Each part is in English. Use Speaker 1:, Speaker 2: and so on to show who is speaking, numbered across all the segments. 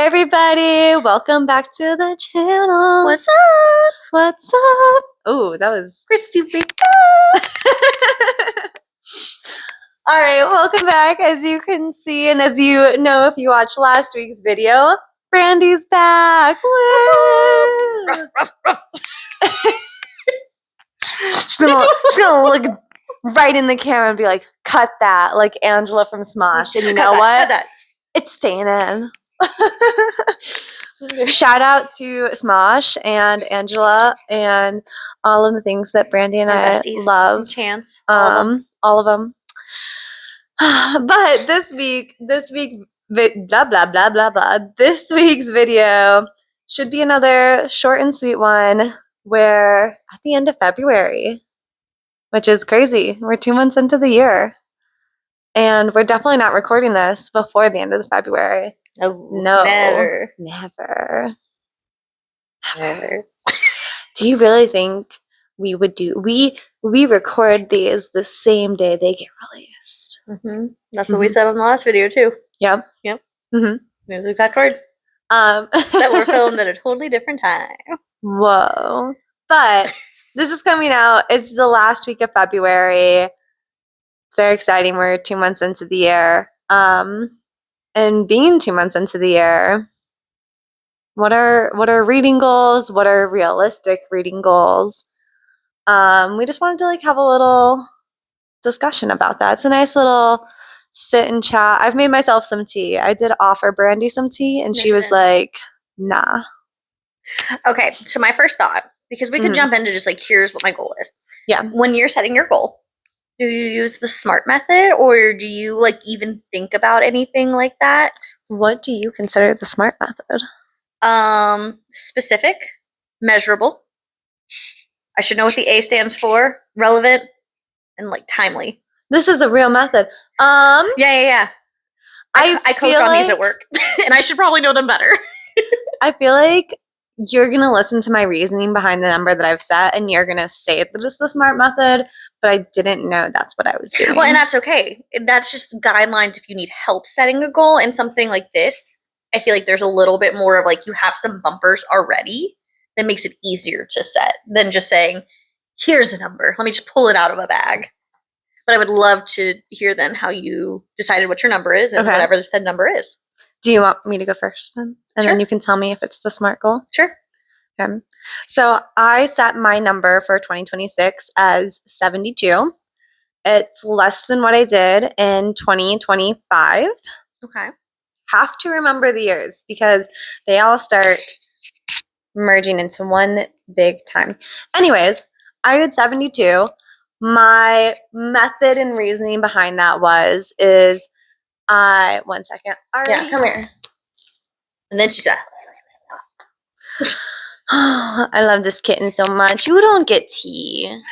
Speaker 1: everybody, welcome back to the channel.
Speaker 2: What's up?
Speaker 1: What's up? Oh, that was
Speaker 2: Christy Wake
Speaker 1: all right, welcome back. As you can see, and as you know if you watched last week's video, Brandy's back. Woo!
Speaker 2: Ruff, ruff, ruff.
Speaker 1: She's gonna look right in the camera and be like, cut that, like Angela from SMOSH. And you know what? It's staying in. Shout out to SMOSH and Angela and all of the things that Brandy and I love.
Speaker 2: Chance.
Speaker 1: All of them. But this week, blah, blah, blah, blah, blah. This week's video should be another short and sweet one. We're at the end of February, which is crazy. We're 2 months into the year. And we're definitely not recording this before the end of February.
Speaker 2: No.
Speaker 1: Never. Do you really think we would do? We record these the same day they get released.
Speaker 2: That's what we said on the last video too.
Speaker 1: Yep.
Speaker 2: Those exact words. That were filmed at a totally different time.
Speaker 1: Whoa. But this is coming out. It's the last week of February. It's very exciting. We're 2 months into the year. And being 2 months into the year, what are reading goals? What are realistic reading goals? We just wanted to have a little discussion about that. It's a nice little sit and chat. I've made myself some tea. I did offer Brandy some tea, and she was like, nah.
Speaker 2: Okay, so my first thought, because we could jump into just here's what my goal is.
Speaker 1: Yeah.
Speaker 2: When you're setting your goal, do you use the SMART method, or do you even think about anything like that?
Speaker 1: What do you consider the SMART method?
Speaker 2: Specific, measurable. I should know what the A stands for. Relevant, and timely.
Speaker 1: This is a real method.
Speaker 2: Yeah. I coach on these at work, and I should probably know them better.
Speaker 1: I feel like you're going to listen to my reasoning behind the number that I've set, and you're going to say that it's the SMART method, but I didn't know that's what I was doing.
Speaker 2: Well, and that's okay. That's just guidelines if you need help setting a goal, and something like this, I feel like there's a little bit more of you have some bumpers already that makes it easier to set than just saying, here's the number. Let me just pull it out of a bag. But I would love to hear then how you decided what your number is and whatever the said number is.
Speaker 1: Do you want me to go first then? And
Speaker 2: Sure.
Speaker 1: then you can tell me if it's the SMART goal?
Speaker 2: Sure.
Speaker 1: Okay. So I set my number for 2026 as 72. It's less than what I did in 2025.
Speaker 2: Okay.
Speaker 1: Have to remember the years because they all start merging into one big time. Anyways, I did 72. My method and reasoning behind that is one second.
Speaker 2: Yeah, come here. And then she said,
Speaker 1: I love this kitten so much. You don't get tea.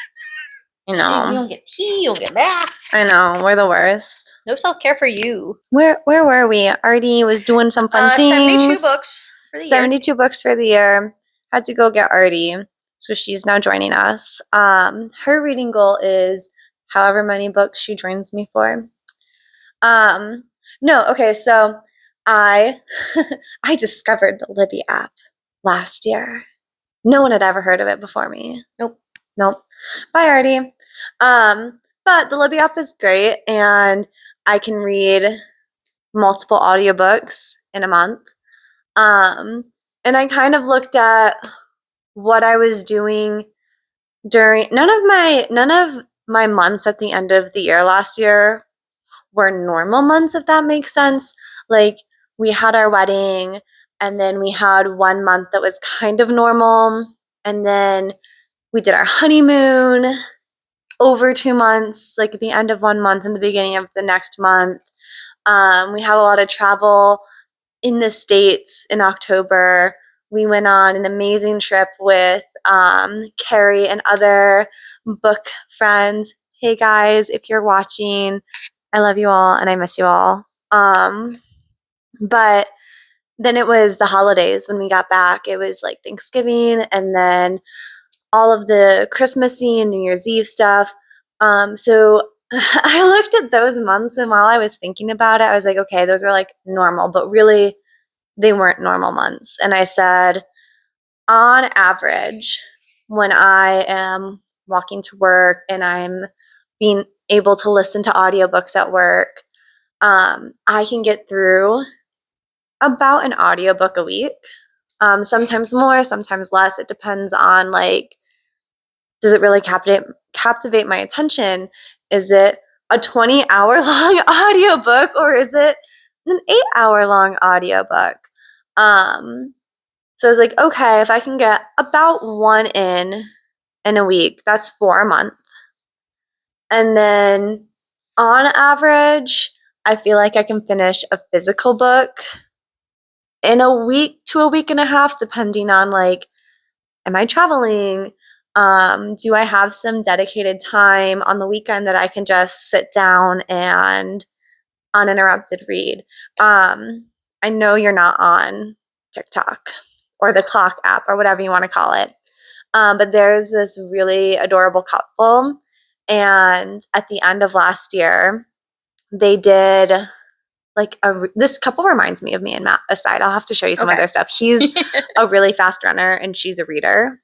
Speaker 1: You know.
Speaker 2: You don't get tea, you don't get that.
Speaker 1: I know, we're the worst.
Speaker 2: No self-care for you.
Speaker 1: Where were we? Artie was doing some fun things.
Speaker 2: 72 books for the year.
Speaker 1: 72 books for the year. Had to go get Artie. So she's now joining us. Her reading goal is however many books she joins me for. So I discovered the Libby app last year. No one had ever heard of it before me. Nope. Bye, Artie. But the Libby app is great, and I can read multiple audiobooks in a month. And I kind of looked at what I was doing during none of my months at the end of the year last year were normal months, if that makes sense. We had our wedding, and then we had 1 month that was kind of normal, and then we did our honeymoon over 2 months, at the end of 1 month and the beginning of the next month. We had a lot of travel in the States in October. We went on an amazing trip with Carrie and other book friends. Hey guys, if you're watching, I love you all and I miss you all. But then it was the holidays when we got back. It was Thanksgiving and then all of the Christmassy and New Year's Eve stuff. So I looked at those months, and while I was thinking about it, I was like, okay, those are normal, but really they weren't normal months. And I said, on average, when I am walking to work and I'm being able to listen to audiobooks at work, I can get through about an audiobook a week. Sometimes more, sometimes less. It depends on, like, does it really captivate my attention? Is it a 20-hour long audiobook, or is it an 8-hour long audiobook? So I was like, okay, if I can get about one in a week, that's 4 a month. And then on average, I feel like I can finish a physical book in a week to a week and a half, depending on, like, am I traveling? Do I have some dedicated time on the weekend that I can just sit down and uninterrupted read? I know you're not on TikTok or the Clock app or whatever you want to call it. But there's this really adorable couple, and at the end of last year, they did like this couple reminds me of me and Matt aside. I'll have to show you some
Speaker 2: Okay.
Speaker 1: other stuff. He's a really fast runner and she's a reader.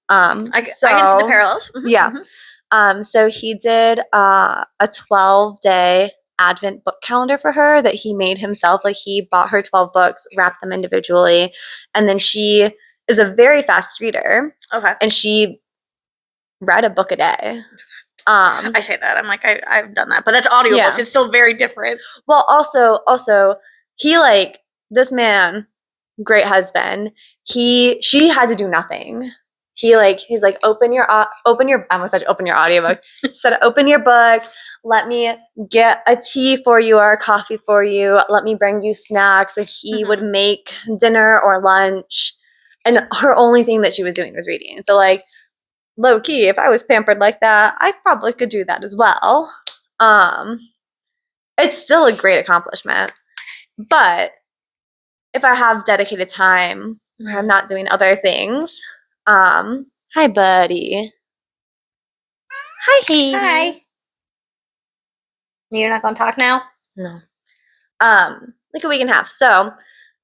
Speaker 2: I can see the parallels. Mm-hmm,
Speaker 1: Yeah.
Speaker 2: Mm-hmm.
Speaker 1: So he did a 12-day Advent book calendar for her that he made himself. Like, he bought her 12 books, wrapped them individually, and then she is a very fast reader.
Speaker 2: Okay.
Speaker 1: And she read a book a day.
Speaker 2: I say that. I'm like, I've done that. But that's audiobooks.
Speaker 1: Yeah.
Speaker 2: It's still very different.
Speaker 1: Well, also, he, like, this man, great husband, she had to do nothing. He's like, open your I almost said open your audiobook. He said, open your book, let me get a tea for you or a coffee for you, let me bring you snacks. And he would make dinner or lunch. And her only thing that she was doing was reading. So, like, low key, if I was pampered like that, I probably could do that as well. It's still a great accomplishment. But if I have dedicated time where I'm not doing other things, hi buddy. Hi Hades.
Speaker 2: Hi. You're not going to talk now?
Speaker 1: No. Like a week and a half. So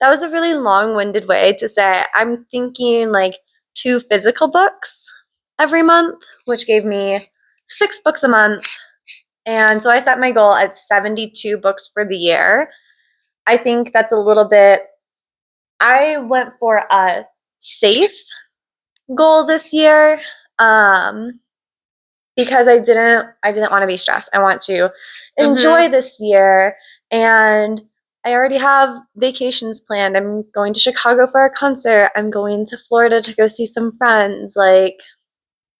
Speaker 1: that was a really long-winded way to say I'm thinking like 2 physical books every month, which gave me 6 books a month. And so I set my goal at 72 books for the year. I think that's a little bit, I went for a safe goal this year, because I didn't want to be stressed. I want to enjoy this year, and I already have vacations planned. I'm going to Chicago for a concert. I'm going to Florida to go see some friends. Like,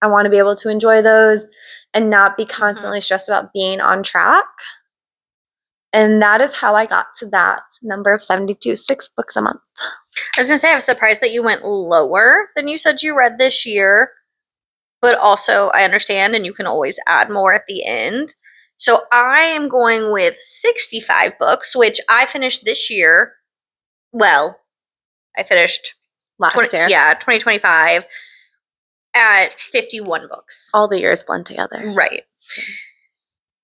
Speaker 1: I want to be able to enjoy those and not be constantly stressed about being on track. And that is how I got to that number of 72, 6 books a month.
Speaker 2: I was going to say, I was surprised that you went lower than you said you read this year. But also, I understand, and you can always add more at the end. So I am going with 65 books, which I finished this year. Well, I finished
Speaker 1: Last year.
Speaker 2: Yeah, 2025 at 51 books.
Speaker 1: All the years blend together.
Speaker 2: Right.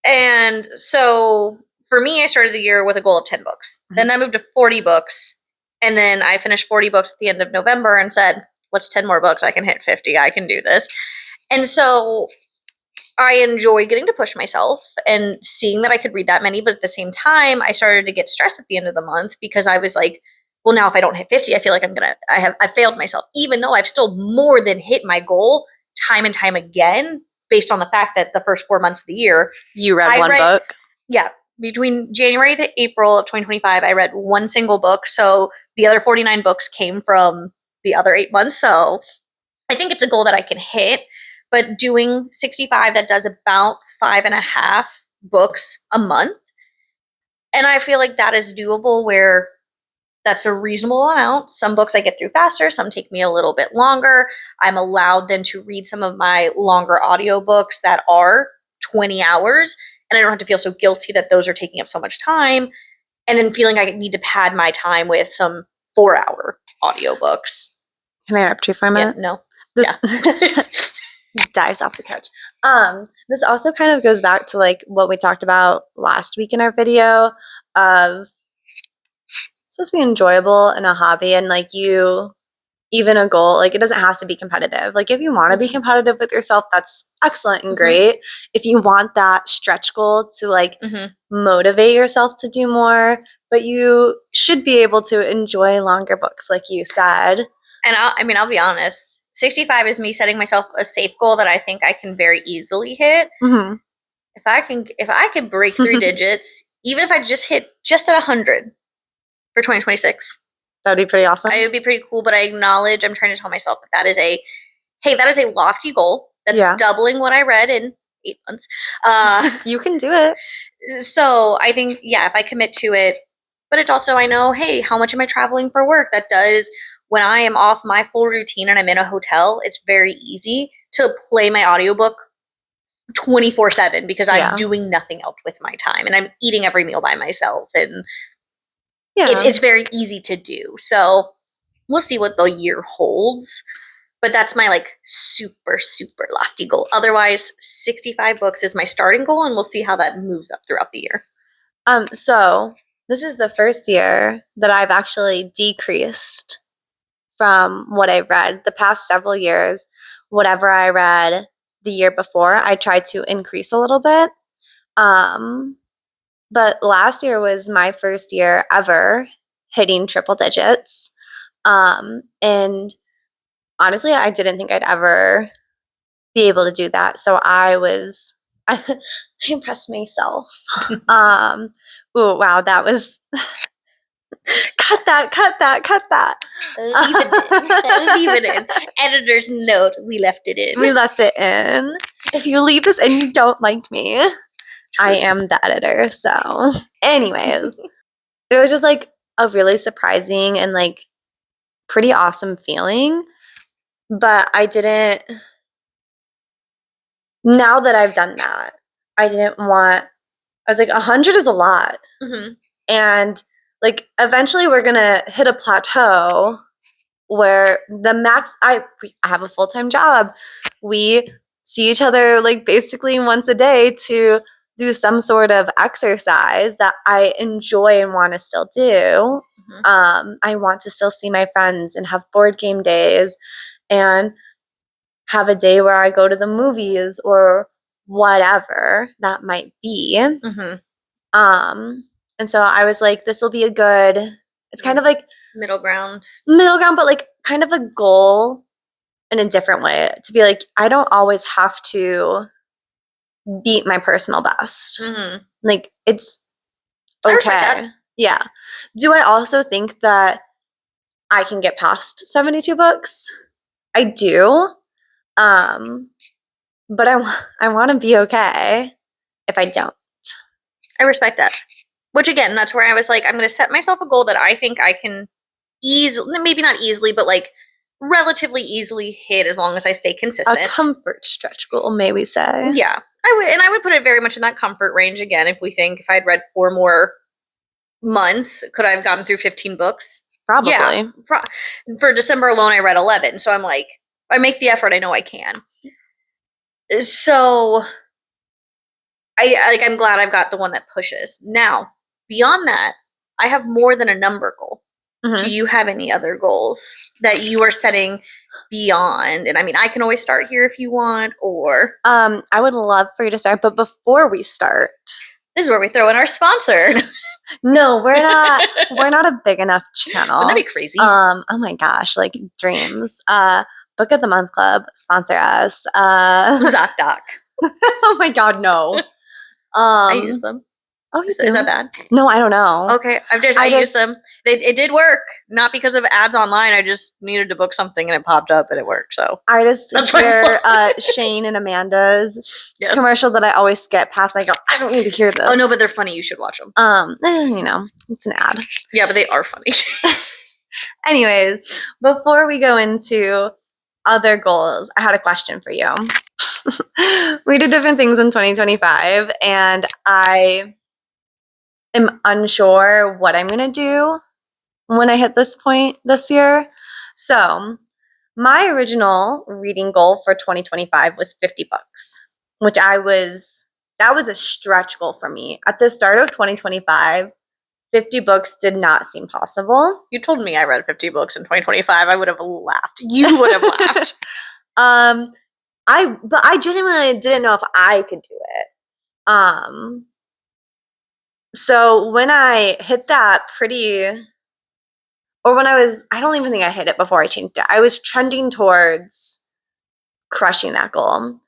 Speaker 2: And so for me, I started the year with a goal of 10 books. Then I moved to 40 books. And then I finished 40 books at the end of November and said, what's 10 more books? I can hit 50. I can do this. And so I enjoy getting to push myself and seeing that I could read that many. But at the same time, I started to get stressed at the end of the month because I was like, well, now if I don't hit 50, I feel like I failed myself, even though I've still more than hit my goal time and time again, based on the fact that the first 4 months of the year,
Speaker 1: you read one book.
Speaker 2: Yeah. Between January to April of 2025, I read one single book. So the other 49 books came from the other 8 months. So I think it's a goal that I can hit. But doing 65, that does about 5.5 books a month. And I feel like that is doable, where that's a reasonable amount. Some books I get through faster, some take me a little bit longer. I'm allowed then to read some of my longer audiobooks that are 20 hours. And I don't have to feel so guilty that those are taking up so much time. And then feeling I need to pad my time with some 4-hour audiobooks.
Speaker 1: Can I interrupt you for a minute?
Speaker 2: Yeah, no.
Speaker 1: Yeah. Dives off the couch. This also kind of goes back to like what we talked about last week in our video of, supposed to be enjoyable and a hobby, and like even a goal, like it doesn't have to be competitive. Like if you want to be competitive with yourself, that's excellent and great. If you want that stretch goal to like motivate yourself to do more, but you should be able to enjoy longer books, like you said.
Speaker 2: And I'll be honest. 65 is me setting myself a safe goal that I think I can very easily hit. If I could break 3 digits, even if I just hit just at 100 for 2026,
Speaker 1: that'd be pretty awesome.
Speaker 2: It would be pretty cool. But I acknowledge, I'm trying to tell myself that is a lofty goal. That's doubling what I read in 8 months.
Speaker 1: You can do it.
Speaker 2: So I think, if I commit to it, but it's also, I know, hey, how much am I traveling for work? That does, when I am off my full routine and I'm in a hotel, it's very easy to play my audiobook 24/7 because I'm doing nothing else with my time and I'm eating every meal by myself, and it's very easy to do. So we'll see what the year holds, but that's my like super, super lofty goal. Otherwise, 65 books is my starting goal, and we'll see how that moves up throughout the year.
Speaker 1: So this is the first year that I've actually decreased from what I read. The past several years, whatever I read the year before, I tried to increase a little bit. But last year was my first year ever hitting triple digits. And honestly, I didn't think I'd ever be able to do that. So I impressed myself. Oh, wow, that was cut that.
Speaker 2: Leave it in. Editor's note, we left it in.
Speaker 1: We left it in. If you leave this and you don't like me, I am the editor. So anyways, it was just like a really surprising and like pretty awesome feeling. But now that I've done that, I was like, 100 is a lot. And like eventually we're gonna hit a plateau where the max, I have a full-time job. We see each other like basically once a day to do some sort of exercise that I enjoy and want to still do. I want to still see my friends and have board game days and have a day where I go to the movies or whatever that might be. And so I was like, this will be it's kind of like
Speaker 2: middle ground,
Speaker 1: but like kind of a goal in a different way, to be like, I don't always have to beat my personal best. Like it's okay. Yeah. Do I also think that I can get past 72 books? I do. But I want to be okay if I don't.
Speaker 2: I respect that. Which again, that's where I was like, I'm going to set myself a goal that I think I can maybe not easily, but like relatively easily hit as long as I stay consistent.
Speaker 1: A comfort stretch goal, may we say.
Speaker 2: Yeah. I would put it very much in that comfort range again. If I'd read 4 more months, could I have gotten through 15 books?
Speaker 1: Probably.
Speaker 2: Yeah. For December alone, I read 11. So I'm like, if I make the effort, I know I can. So I'm glad I've got the one that pushes. Now, beyond that, I have more than a number goal. Do you have any other goals that you are setting beyond? And I mean, I can always start here if you want, or
Speaker 1: I would love for you to start, but before we start,
Speaker 2: this is where we throw in our sponsor.
Speaker 1: No, we're not a big enough channel.
Speaker 2: Wouldn't that be crazy?
Speaker 1: Oh my gosh, like dreams. Book of the Month Club, sponsor us.
Speaker 2: ZocDoc.
Speaker 1: Oh my god, no.
Speaker 2: I use them.
Speaker 1: Oh,
Speaker 2: is that bad?
Speaker 1: No, I don't know.
Speaker 2: Okay, I used them. It did work, not because of ads online. I just needed to book something and it popped up and it worked. So
Speaker 1: I just hear Shane and Amanda's commercial that I always skip past. And I go, I don't need to hear this.
Speaker 2: Oh no, but they're funny. You should watch them.
Speaker 1: It's an ad.
Speaker 2: Yeah, but they are funny.
Speaker 1: Anyways, before we go into other goals, I had a question for you. We did different things in 2025, and I am unsure what I'm going to do when I hit this point this year. So my original reading goal for 2025 was 50 books, which that was a stretch goal for me. At the start of 2025, 50 books did not seem possible.
Speaker 2: You told me I read 50 books in 2025. I would have laughed. You would have laughed.
Speaker 1: But I genuinely didn't know if I could do it. So when I hit that I don't even think I hit it before I changed it. I was trending towards crushing that goal.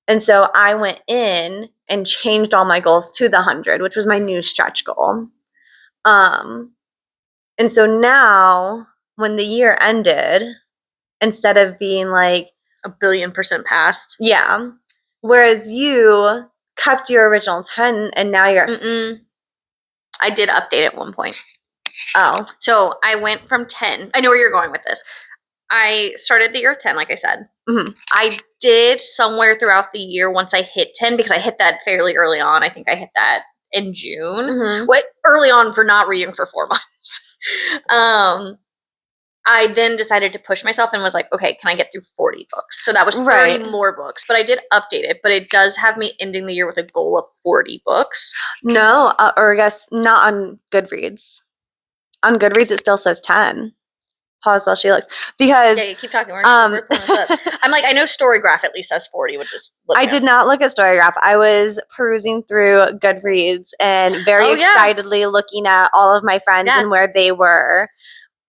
Speaker 1: And so I went in and changed all my goals to the 100, which was my new stretch goal. And so now when the year ended, instead of being like
Speaker 2: 1,000,000,000% past.
Speaker 1: Yeah. Whereas you kept your original 10 and now you're
Speaker 2: I did update at one point.
Speaker 1: Oh.
Speaker 2: So I went from 10. I know where you're going with this. I started the year with 10, like I said.
Speaker 1: Mm-hmm.
Speaker 2: I did somewhere throughout the year once I hit 10, because I hit that fairly early on. I think I hit that in June.
Speaker 1: Mm-hmm.
Speaker 2: Early on for not reading for 4 months. I then decided to push myself and was like, okay, can I get through 40 books? So that was 30 more books, but I did update it, but it does have me ending the year with a goal of 40 books.
Speaker 1: No, or I guess not on Goodreads. On Goodreads, it still says 10. Pause while she looks. Because
Speaker 2: yeah, keep talking. We're pulling this up. I'm like, I know StoryGraph at least says 40, which is
Speaker 1: I did not look at StoryGraph. I was perusing through Goodreads and very excitedly looking at all of my friends and where they were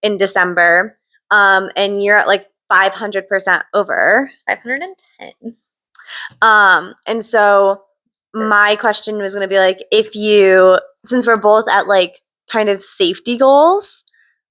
Speaker 1: in December. And you're at like 500% over.
Speaker 2: 510.
Speaker 1: And so my question was going to be like, since we're both at like kind of safety goals,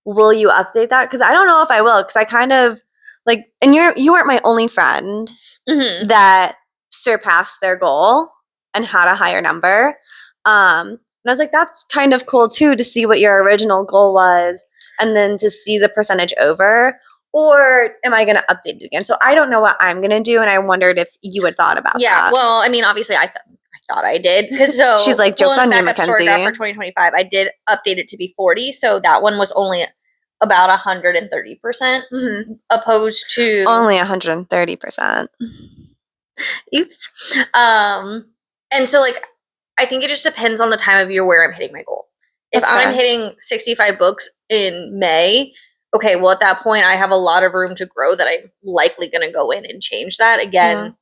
Speaker 1: will you update that? Because I don't know if I will, because I kind of like, and you weren't my only friend that surpassed their goal and had a higher number. And I was like, that's kind of cool too, to see what your original goal was and then to see the percentage over. Or am I going to update it again? So I don't know what I'm going to do, and I wondered if you had thought about that.
Speaker 2: Yeah, well, I mean, obviously I thought I did. So
Speaker 1: she's like, joke's on you, Mackenzie.
Speaker 2: StoryGraph for 2025, I did update it to be 40, so that one was only about 130%, opposed to
Speaker 1: only 130%.
Speaker 2: Oops. And so like, I think it just depends on the time of year where I'm hitting my goal. If I'm hitting 65 books in May, okay, well, at that point, I have a lot of room to grow that I'm likely going to go in and change that. Again,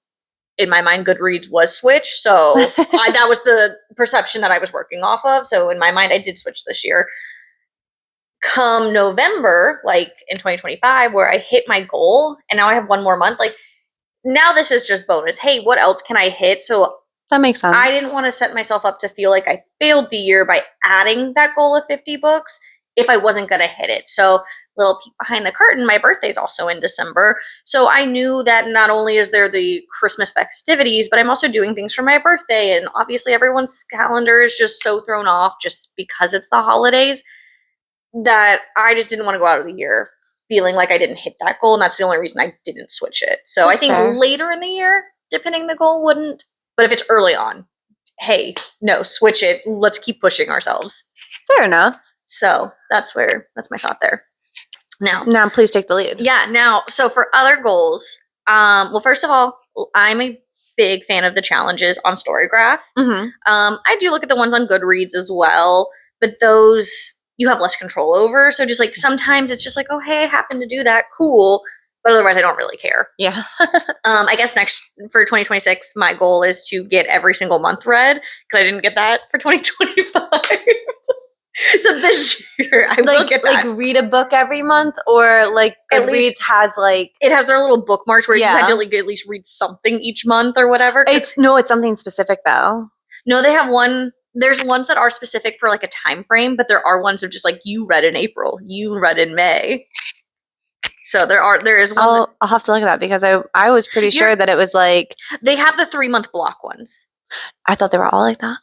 Speaker 2: in my mind, Goodreads was switched. So that was the perception that I was working off of. So in my mind, I did switch this year. Come November, like in 2025, where I hit my goal, and now I have one more month, like now this is just bonus. Hey, what else can I hit? So
Speaker 1: that makes sense.
Speaker 2: I didn't want to set myself up to feel like I failed the year by adding that goal of 50 books if I wasn't going to hit it. So little peek behind the curtain, my birthday's also in December. So I knew that not only is there the Christmas festivities, but I'm also doing things for my birthday. And obviously everyone's calendar is just so thrown off just because it's the holidays that I just didn't want to go out of the year feeling like I didn't hit that goal. And that's the only reason I didn't switch it. So I think later in the year, depending the goal, wouldn't. But if it's early on, hey, no, switch it. Let's keep pushing ourselves.
Speaker 1: Fair enough.
Speaker 2: So that's my thought there.
Speaker 1: Now please take the lead.
Speaker 2: Yeah. Now, so for other goals, well, first of all, I'm a big fan of the challenges on StoryGraph. I do look at the ones on Goodreads as well, but those you have less control over. So just like sometimes it's just like, oh, hey, I happen to do that. Cool. But otherwise, I don't really care.
Speaker 1: Yeah.
Speaker 2: I guess next for 2026, my goal is to get every single month read, because I didn't get that for 2025. So this year, I will get that.
Speaker 1: Like read a book every month, or like Goodreads has like
Speaker 2: it has their little bookmarks where you had to like at least read something each month or whatever.
Speaker 1: It's something specific though.
Speaker 2: No, they have one. There's ones that are specific for like a time frame, but there are ones of just like you read in April, you read in May. So there is one.
Speaker 1: I'll have to look at that, because I was pretty sure that it was like
Speaker 2: they have the 3-month block ones.
Speaker 1: I thought they were all like that.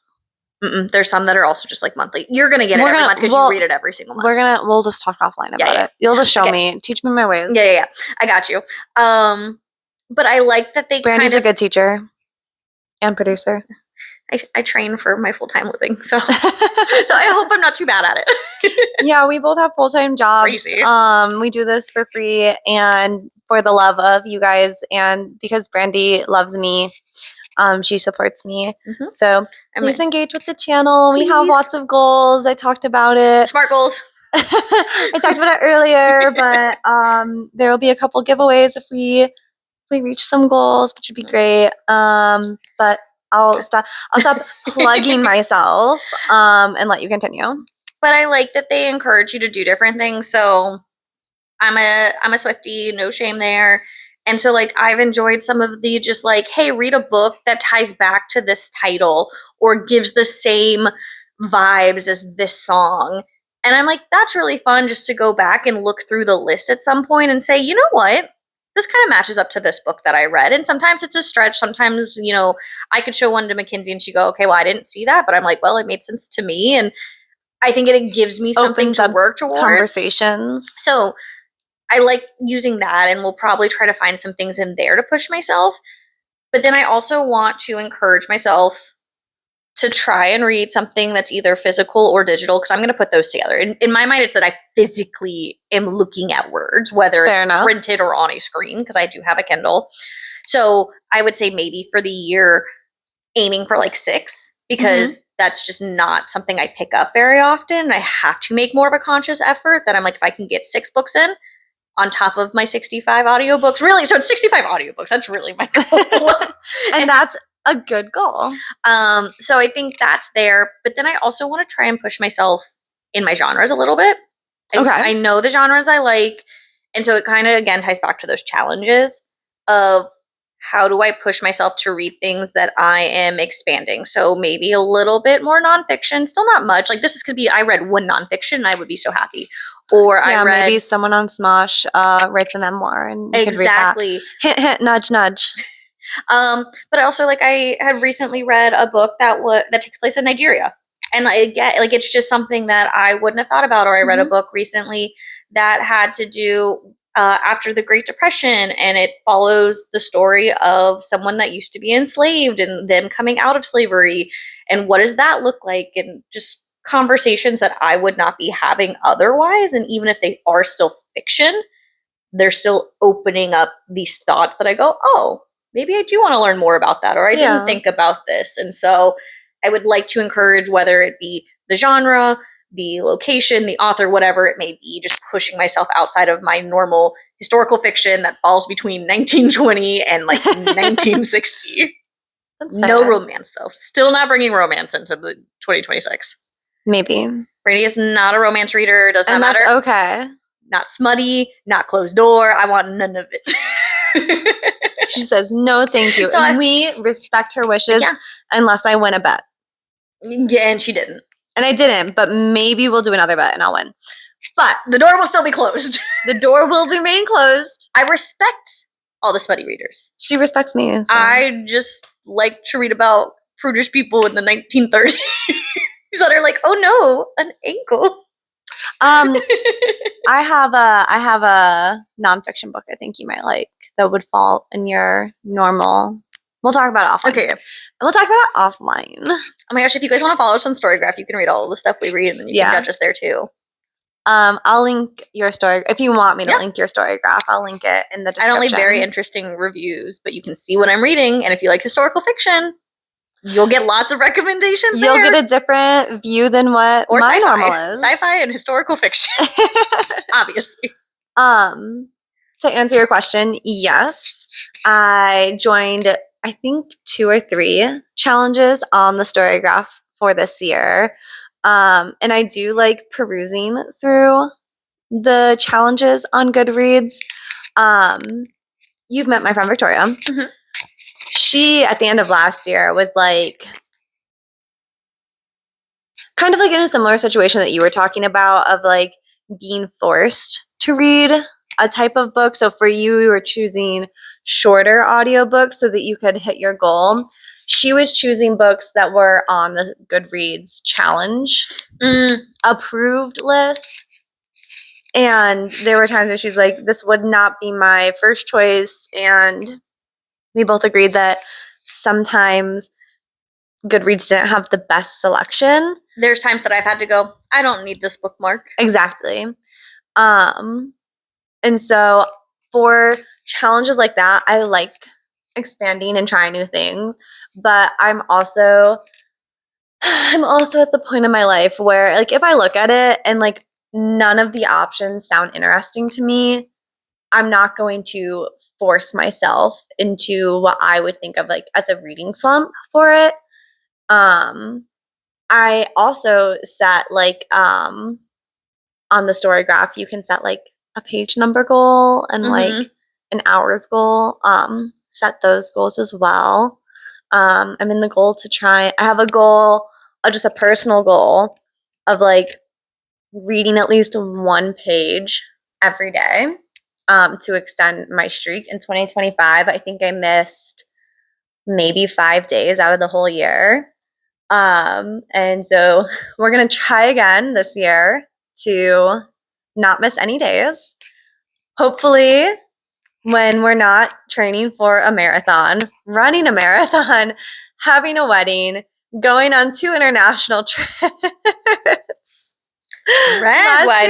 Speaker 2: There's some that are also just like monthly. You're gonna get it every month because you read it every single month.
Speaker 1: We'll just talk offline about it. You'll just show me, teach me my ways.
Speaker 2: Yeah. I got you. But I like that they.
Speaker 1: Brandy's a good teacher and producer.
Speaker 2: I train for my full-time living, so so I hope I'm not too bad at it.
Speaker 1: Yeah, we both have full-time jobs.
Speaker 2: Crazy.
Speaker 1: We do this for free and for the love of you guys, and because Brandy loves me. She supports me.
Speaker 2: Mm-hmm.
Speaker 1: So please engage with the channel.
Speaker 2: Please.
Speaker 1: We have lots of goals. I talked about it.
Speaker 2: Smart goals.
Speaker 1: I talked about it earlier, but there will be a couple giveaways if we reach some goals, which would be great. But I'll stop plugging myself and let you continue.
Speaker 2: But I like that they encourage you to do different things. So I'm a Swiftie, no shame there. And so like I've enjoyed some of the just like, hey, read a book that ties back to this title or gives the same vibes as this song. And I'm like, that's really fun just to go back and look through the list at some point and say, you know what? This kind of matches up to this book that I read. And sometimes it's a stretch. Sometimes, you know, I could show one to Mackenzie and she'd go, okay, well, I didn't see that. But I'm like, well, it made sense to me. And I think it gives me something to work towards.
Speaker 1: Conversations.
Speaker 2: So I like using that, and we'll probably try to find some things in there to push myself. But then I also want to encourage myself to try and read something that's either physical or digital, because I'm going to put those together. In my mind, it's that I physically am looking at words, whether it's printed or on a screen, because I do have a Kindle. So I would say maybe for the year, aiming for like 6, because that's just not something I pick up very often. I have to make more of a conscious effort that I'm like, if I can get 6 books in on top of my 65 audiobooks, really, so it's 65 audiobooks. That's really my goal.
Speaker 1: and that's a good goal.
Speaker 2: So I think that's there. But then I also want to try and push myself in my genres a little bit. I know the genres I like. And so it kind of, again, ties back to those challenges of how do I push myself to read things that I am expanding? So maybe a little bit more nonfiction, still not much. Like this could be, I read one nonfiction and I would be so happy. Or I read,
Speaker 1: maybe someone on SMOSH writes a memoir and you could read that. Hint, hint, nudge, nudge.
Speaker 2: But also like I had recently read a book that takes place in Nigeria. And like it's just something that I wouldn't have thought about. Or I read a book recently that had to do after the Great Depression, and it follows the story of someone that used to be enslaved and them coming out of slavery, and what does that look like, and just conversations that I would not be having otherwise. And even if they are still fiction, they're still opening up these thoughts that I go, oh, maybe I do want to learn more about that, or I didn't think about this. And so I would like to encourage, whether it be the genre, the location, the author, whatever it may be, just pushing myself outside of my normal historical fiction that falls between 1920 and like 1960. No romance, though. Still not bringing romance into the 2026.
Speaker 1: Maybe.
Speaker 2: Brady is not a romance reader. Does not matter.
Speaker 1: That's okay.
Speaker 2: Not smutty, not closed door. I want none of it.
Speaker 1: She says, no, thank you.
Speaker 2: So
Speaker 1: and we respect her wishes unless I win a bet.
Speaker 2: Yeah, and she didn't.
Speaker 1: And I didn't, but maybe we'll do another bet and I'll win. But
Speaker 2: the door will still be closed.
Speaker 1: The door will remain closed.
Speaker 2: I respect all the smutty readers.
Speaker 1: She respects me. So.
Speaker 2: I just like to read about prudish people in the 1930s that are like, oh no, an ankle.
Speaker 1: I have a nonfiction book I think you might like that would fall in your normal. We'll talk about it offline.
Speaker 2: Okay.
Speaker 1: We'll talk about it offline.
Speaker 2: Oh my gosh, if you guys want to follow us on StoryGraph, you can read all of the stuff we read, and then you can judge us there too.
Speaker 1: I'll link your story. If you want me to link your StoryGraph, I'll link it in the description.
Speaker 2: I don't leave very interesting reviews, but you can see what I'm reading, and if you like historical fiction, you'll get lots of recommendations there.
Speaker 1: You'll get a different view than what my normal is.
Speaker 2: Sci-fi and historical fiction. Obviously.
Speaker 1: To answer your question, yes. I joined, I think, 2 or 3 challenges on the StoryGraph for this year. And I do like perusing through the challenges on Goodreads. You've met my friend Victoria. Mm-hmm. She, at the end of last year, was like kind of like in a similar situation that you were talking about of like being forced to read a type of book. So for you, you were choosing shorter audiobooks so that you could hit your goal. She was choosing books that were on the Goodreads challenge approved list. And there were times where she's like, this would not be my first choice. And we both agreed that sometimes Goodreads didn't have the best selection.
Speaker 2: There's times that I've had to go, I don't need this bookmark.
Speaker 1: Exactly. And so for challenges like that, I like expanding and trying new things, but I'm also at the point in my life where, like, if I look at it and like none of the options sound interesting to me, I'm not going to force myself into what I would think of like as a reading slump for it. I also set like on the StoryGraph, you can set like a page number goal and like an hours goal. Set those goals as well. I'm in the goal to try. I have a goal, just a personal goal of like reading at least one page every day to extend my streak. In 2025, I think I missed maybe 5 days out of the whole year. And so we're going to try again this year to not miss any days. Hopefully, when we're not training for a marathon, running a marathon, having a wedding, going on 2 international trips. Last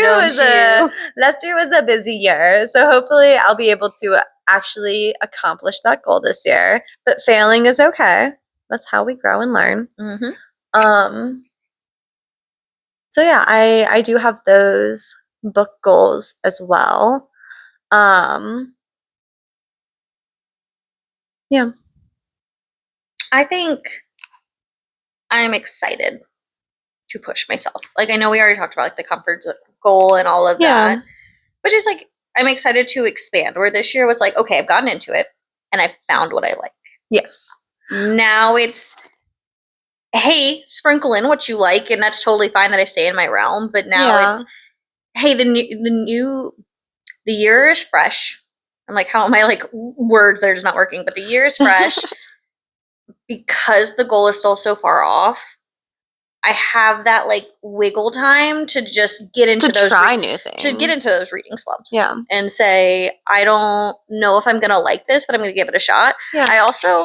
Speaker 1: year was a busy year, so hopefully I'll be able to actually accomplish that goal this year. But failing is okay. That's how we grow and learn. So yeah, I do have those book goals as well. Yeah.
Speaker 2: I think I'm excited to push myself. Like, I know we already talked about like the comfort goal and all of that, but just like I'm excited to expand. Where this year was like, okay, I've gotten into it and I've found what I like.
Speaker 1: Yes. Now
Speaker 2: it's, hey, sprinkle in what you like, and that's totally fine that I stay in my realm. But now it's, hey, the year is fresh. I'm like, how am I like words that are just not working? But the year is fresh. Because the goal is still so far off, I have that like wiggle time to just get into those
Speaker 1: new things.
Speaker 2: To get into those reading slumps.
Speaker 1: Yeah.
Speaker 2: And say, I don't know if I'm gonna like this, but I'm gonna give it a shot.
Speaker 1: Yeah.
Speaker 2: I also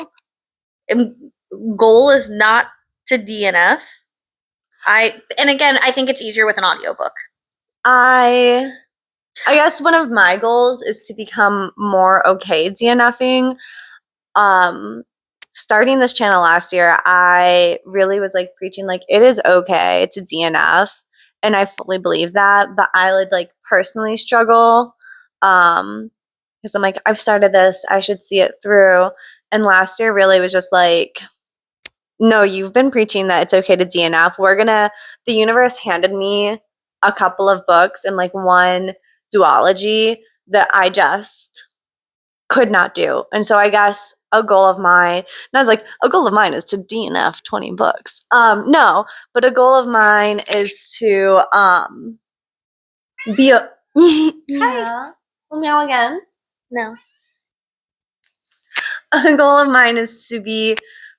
Speaker 2: goal is not to DNF. And again, I think it's easier with an audiobook.
Speaker 1: I guess one of my goals is to become more okay DNFing. Starting this channel last year, I really was like preaching like it is okay to DNF, and I fully believe that, but I would like personally struggle because I'm like, I've started this, I should see it through. And last year really was just like, no, you've been preaching that it's okay to DNF. The universe handed me a couple of books and like one duology that I just could not do. And so I guess a goal of mine, and I was like, a goal of mine is to DNF 20 books. No, but a goal of mine is to be a yeah. Meow again.
Speaker 2: No.
Speaker 1: A goal of mine is to be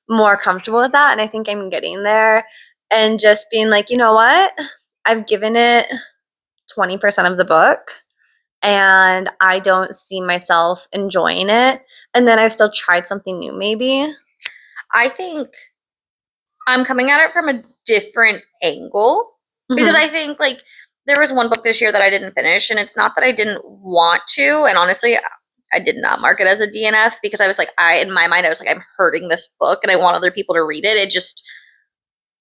Speaker 1: more comfortable with that, and I think I'm getting there. And just being like, you know what? I've given it 20% of the book, and I don't see myself enjoying it. And then I've still tried something new, maybe.
Speaker 2: I think I'm coming at it from a different angle because I think like there was one book this year that I didn't finish, and it's not that I didn't want to. And honestly, I did not mark it as a DNF because I was like, in my mind, I was like, I'm hurting this book and I want other people to read it. It just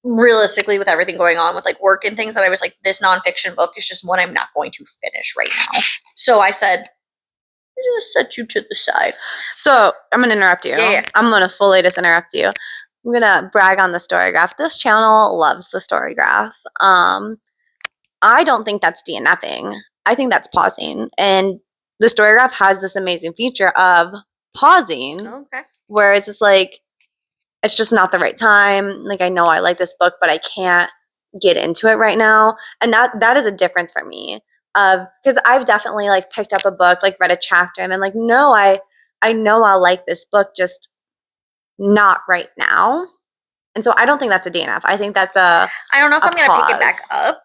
Speaker 2: realistically, with everything going on with like work and things, that I was like, this nonfiction book is just one I'm not going to finish right now. So I said, just set you to the side.
Speaker 1: So I'm going to interrupt you.
Speaker 2: Yeah.
Speaker 1: I'm going to fully disinterrupt you. I'm going to brag on the StoryGraph. This channel loves the StoryGraph. I don't think that's DNFing. I think that's pausing. And the StoryGraph has this amazing feature of pausing.
Speaker 2: Okay.
Speaker 1: Where it's just like, it's just not the right time. Like, I know I like this book, but I can't get into it right now. And that is a difference for me. Because I've definitely like picked up a book, like read a chapter, and I'm like, no, I know I'll like this book, just not right now. And so I don't think that's a DNF. I think that's I
Speaker 2: don't know if I'm going to pick it back up.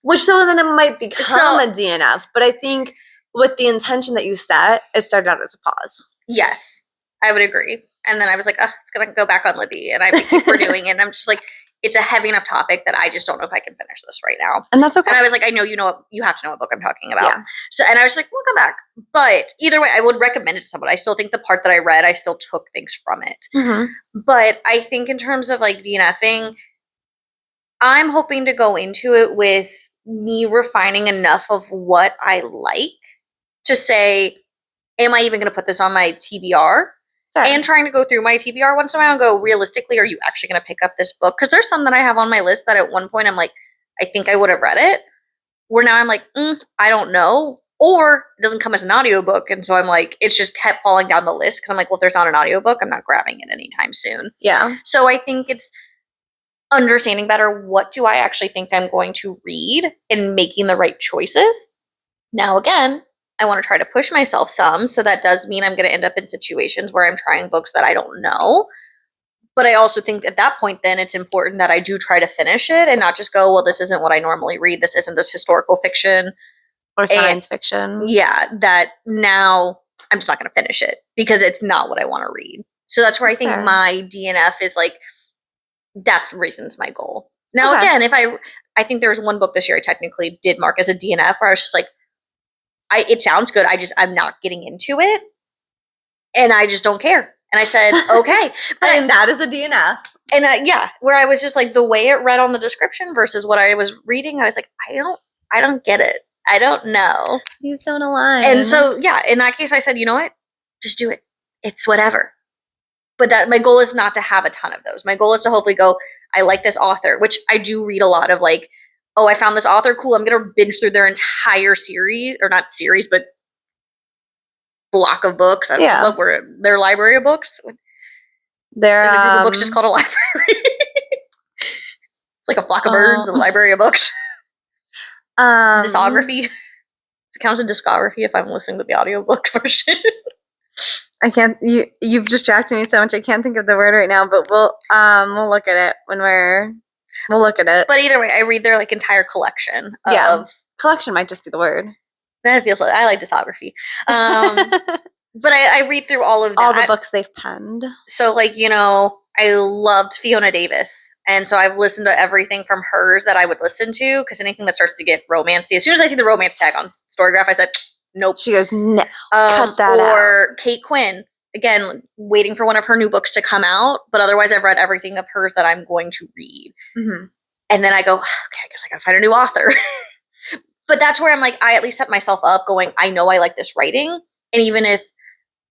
Speaker 1: Which so then it might become a DNF. But I think with the intention that you set, it started out as a pause.
Speaker 2: Yes, I would agree. And then I was like, it's going to go back on Libby. And I keep renewing it. And I'm just like, it's a heavy enough topic that I just don't know if I can finish this right now.
Speaker 1: And that's okay.
Speaker 2: And I was like, I know you have to know what book I'm talking about.
Speaker 1: Yeah.
Speaker 2: So, and I was like, we'll come back. But either way, I would recommend it to someone. I still think the part that I read, I still took things from it.
Speaker 1: Mm-hmm.
Speaker 2: But I think in terms of like DNFing, I'm hoping to go into it with me refining enough of what I like to say, am I even going to put this on my TBR?
Speaker 1: Sure.
Speaker 2: And trying to go through my TBR once in a while and go, realistically, are you actually going to pick up this book? Because there's some that I have on my list that at one point I'm like, I think I would have read it. Where now I'm like, I don't know. Or it doesn't come as an audiobook. And so I'm like, it's just kept falling down the list because I'm like, well, if there's not an audiobook, I'm not grabbing it anytime soon.
Speaker 1: Yeah.
Speaker 2: So I think it's understanding better what do I actually think I'm going to read and making the right choices. Now, again, I want to try to push myself some. So that does mean I'm going to end up in situations where I'm trying books that I don't know. But I also think at that point, then it's important that I do try to finish it and not just go, well, this isn't what I normally read. This isn't this historical fiction.
Speaker 1: Or science fiction.
Speaker 2: Yeah, that now I'm just not going to finish it because it's not what I want to read. So that's where I think my DNF is like, that's reasons my goal. Now, again, if I think there was one book this year I technically did mark as a DNF where I was just like, it sounds good. I'm not getting into it. And I just don't care. And I said, okay.
Speaker 1: And that is a DNF.
Speaker 2: And where I was just like, the way it read on the description versus what I was reading, I was like, I don't get it. I don't know.
Speaker 1: These don't align.
Speaker 2: And so, in that case, I said, you know what? Just do it. It's whatever. But that my goal is not to have a ton of those. My goal is to hopefully go, I like this author, which I do read a lot of like, oh, I found this author. Cool. I'm going to binge through their entire series, or not series, but block of books. I don't know what were their library of books.
Speaker 1: There's
Speaker 2: a group of books just called a library. It's like a flock of birds, a library of books. Discography. It counts as discography if I'm listening to the audiobook version.
Speaker 1: I can't. You've distracted me so much. I can't think of the word right now. But we'll look at it when we'll look at it.
Speaker 2: But either way, I read their like entire collection.
Speaker 1: Collection might just be the word.
Speaker 2: That feels like I like discography. But I read through all of that.
Speaker 1: All the books they've penned.
Speaker 2: So like I loved Fiona Davis. And so I've listened to everything from hers that I would listen to, because anything that starts to get romancy, as soon as I see the romance tag on StoryGraph, I said, nope.
Speaker 1: She goes, no, cut that out.
Speaker 2: Or Kate Quinn, again, waiting for one of her new books to come out, but otherwise I've read everything of hers that I'm going to read. Mm-hmm. And then I go, okay, I guess I gotta find a new author. But that's where I'm like, I at least set myself up going, I know I like this writing. And even if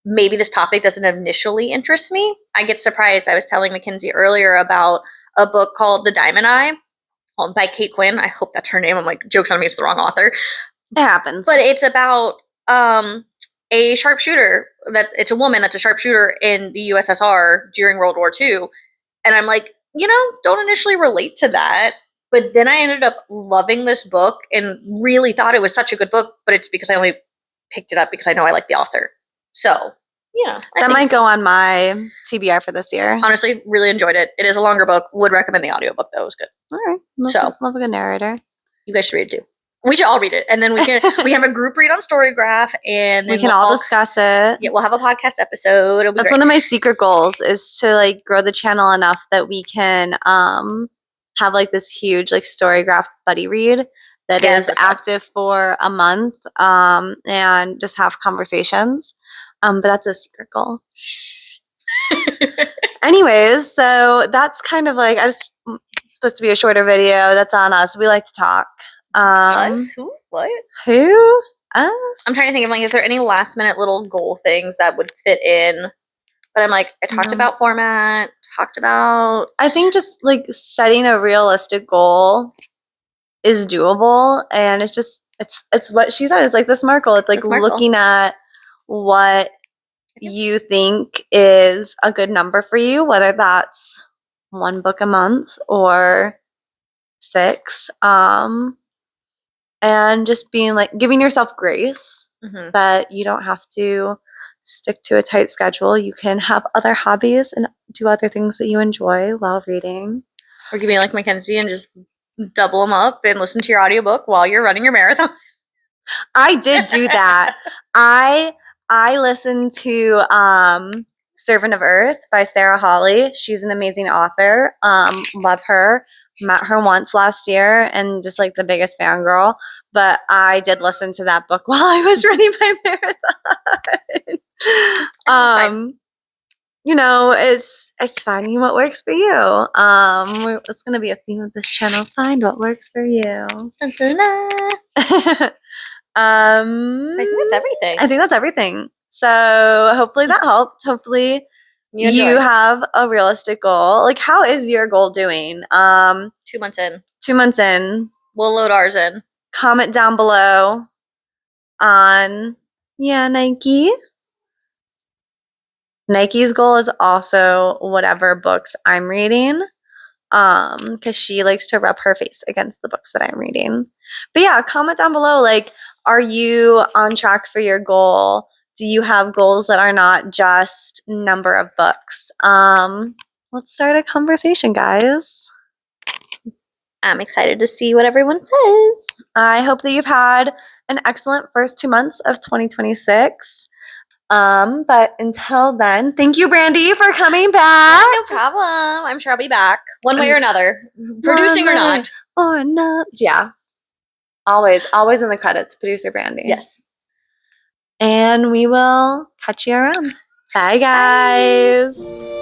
Speaker 2: maybe this topic doesn't initially interest me, I get surprised. I was telling Mackenzie earlier about a book called The Diamond Eye by Kate Quinn. I hope that's her name. I'm like, joke's on me, it's the wrong author.
Speaker 1: It happens.
Speaker 2: But it's about a sharpshooter, it's a woman that's a sharpshooter in the USSR during World War II. And I'm like, don't initially relate to that. But then I ended up loving this book and really thought it was such a good book, but it's because I only picked it up because I know I like the author. So,
Speaker 1: that might go on my TBR for this year.
Speaker 2: Honestly, really enjoyed it. It is a longer book. Would recommend the audiobook, though. It was good.
Speaker 1: All right. Love a good narrator.
Speaker 2: You guys should read it, too. We should all read it. And then we have a group read on StoryGraph, and
Speaker 1: we can all discuss it.
Speaker 2: Yeah, we'll have a podcast episode.
Speaker 1: That's one of my secret goals, is to like grow the channel enough that we can have like this huge like StoryGraph buddy read that is active for a month, and just have conversations. But that's a secret goal. Anyways, so that's kind of like, it's supposed to be a shorter video. That's on us. We like to talk.
Speaker 2: Us? Who? What?
Speaker 1: Who? Us?
Speaker 2: I'm trying to think of like, is there any last minute little goal things that would fit in? But I'm like, I talked about format, I
Speaker 1: think just like setting a realistic goal is doable. And it's just, it's what she said. It's like the SMART. It's like looking at what you think is a good number for you, whether that's 1 book a month or 6, and just being like giving yourself grace that you don't have to stick to a tight schedule. You can have other hobbies and do other things that you enjoy while reading,
Speaker 2: or give me like Mackenzie and just double them up and listen to your audiobook while you're running your marathon.
Speaker 1: I did do that. I listened to Servant of Earth by Sarah Hawley. She's an amazing author. Love her. Met her once last year and just like the biggest fangirl. But I did listen to that book while I was running my marathon. You know, it's finding what works for you. It's gonna be a theme of this channel. Find what works for you.
Speaker 2: Dun, dun, dun.
Speaker 1: I
Speaker 2: I think that's everything.
Speaker 1: I think that's everything. So hopefully that helped. Hopefully
Speaker 2: You
Speaker 1: you
Speaker 2: enjoyed.
Speaker 1: have a realistic goal. Like, how is your goal doing?
Speaker 2: 2 months in.
Speaker 1: 2 months in.
Speaker 2: We'll load ours in.
Speaker 1: Comment down below on Nike. Nike's goal is also whatever books I'm reading. Because she likes to rub her face against the books that I'm reading. But yeah, comment down below, like, are you on track for your goal? Do you have goals that are not just number of books? Let's start a conversation, guys.
Speaker 2: I'm excited to see what everyone says.
Speaker 1: I hope that you've had an excellent first 2 months of 2026. But until then, thank you, Brandy, for coming back.
Speaker 2: No problem. I'm sure I'll be back one way or another, producing or not.
Speaker 1: Or not. Yeah. Always in the credits, producer Brandy.
Speaker 2: Yes.
Speaker 1: And we will catch you around. Bye, guys.
Speaker 2: Bye.